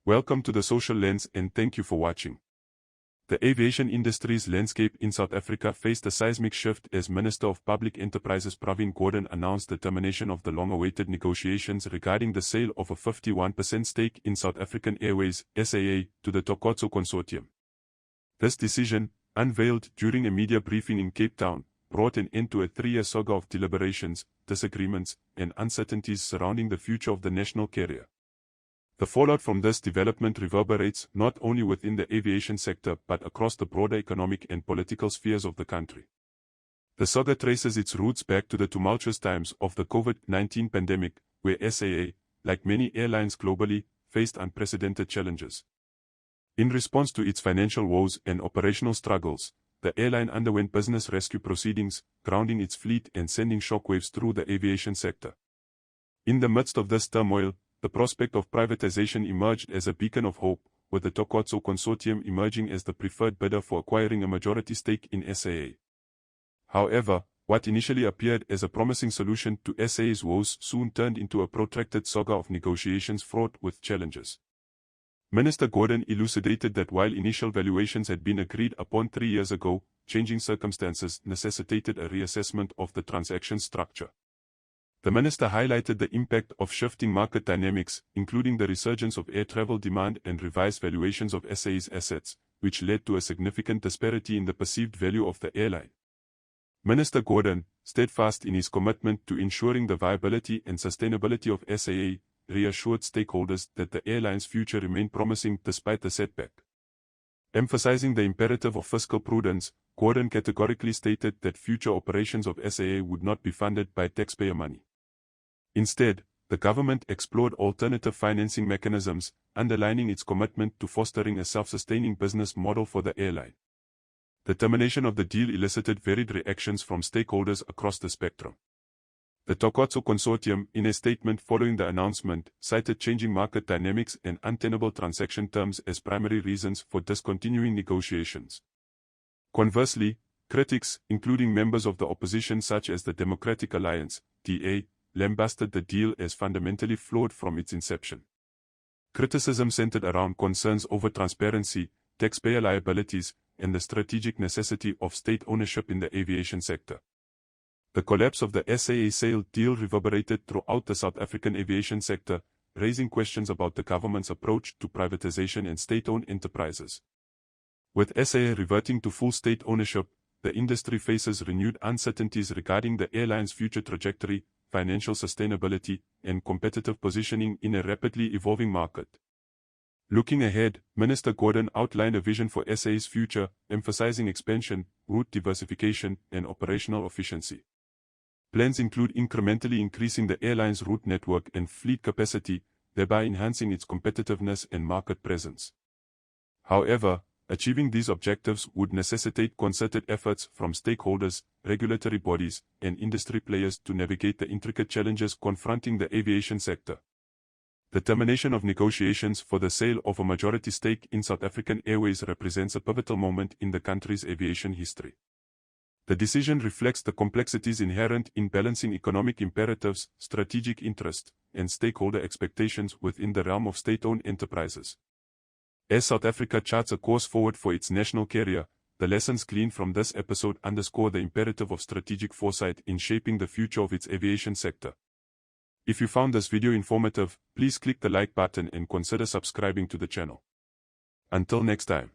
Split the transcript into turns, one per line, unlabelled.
Welcome to the Social Lens and thank you for watching. The aviation industry's landscape in South Africa faced a seismic shift as Minister of Public Enterprises Pravin Gordhan announced the termination of the long-awaited negotiations regarding the sale of a 51% stake in South African Airways, SAA, to the Takatso Consortium. This decision, unveiled during a media briefing in Cape Town, brought an end to a 3-year saga of deliberations, disagreements, and uncertainties surrounding the future of the national carrier. The fallout from this development reverberates not only within the aviation sector but across the broader economic and political spheres of the country. The saga traces its roots back to the tumultuous times of the COVID-19 pandemic, where SAA, like many airlines globally, faced unprecedented challenges. In response to its financial woes and operational struggles, the airline underwent business rescue proceedings, grounding its fleet and sending shockwaves through the aviation sector. In the midst of this turmoil, the prospect of privatization emerged as a beacon of hope, with the Takatso Consortium emerging as the preferred bidder for acquiring a majority stake in SAA. However, what initially appeared as a promising solution to SAA's woes soon turned into a protracted saga of negotiations fraught with challenges. Minister Gordhan elucidated that while initial valuations had been agreed upon 3 years ago, changing circumstances necessitated a reassessment of the transaction structure. The minister highlighted the impact of shifting market dynamics, including the resurgence of air travel demand and revised valuations of SAA's assets, which led to a significant disparity in the perceived value of the airline. Minister Gordhan, steadfast in his commitment to ensuring the viability and sustainability of SAA, reassured stakeholders that the airline's future remained promising despite the setback. Emphasizing the imperative of fiscal prudence, Gordhan categorically stated that future operations of SAA would not be funded by taxpayer money. Instead, the government explored alternative financing mechanisms, underlining its commitment to fostering a self-sustaining business model for the airline. The termination of the deal elicited varied reactions from stakeholders across the spectrum. The Takatso Consortium, in a statement following the announcement, cited changing market dynamics and untenable transaction terms as primary reasons for discontinuing negotiations. Conversely, critics, including members of the opposition such as the Democratic Alliance, DA, lambasted the deal as fundamentally flawed from its inception. Criticism centered around concerns over transparency, taxpayer liabilities, and the strategic necessity of state ownership in the aviation sector. The collapse of the SAA sale deal reverberated throughout the South African aviation sector, raising questions about the government's approach to privatization and state-owned enterprises. With SAA reverting to full state ownership, the industry faces renewed uncertainties regarding the airline's future trajectory, financial sustainability, and competitive positioning in a rapidly evolving market. Looking ahead, Minister Gordhan outlined a vision for SAA's future, emphasizing expansion, route diversification, and operational efficiency. Plans include incrementally increasing the airline's route network and fleet capacity, thereby enhancing its competitiveness and market presence. However, achieving these objectives would necessitate concerted efforts from stakeholders, regulatory bodies, and industry players to navigate the intricate challenges confronting the aviation sector. The termination of negotiations for the sale of a majority stake in South African Airways represents a pivotal moment in the country's aviation history. The decision reflects the complexities inherent in balancing economic imperatives, strategic interest, and stakeholder expectations within the realm of state-owned enterprises. As South Africa charts a course forward for its national carrier, the lessons gleaned from this episode underscore the imperative of strategic foresight in shaping the future of its aviation sector. If you found this video informative, please click the like button and consider subscribing to the channel. Until next time.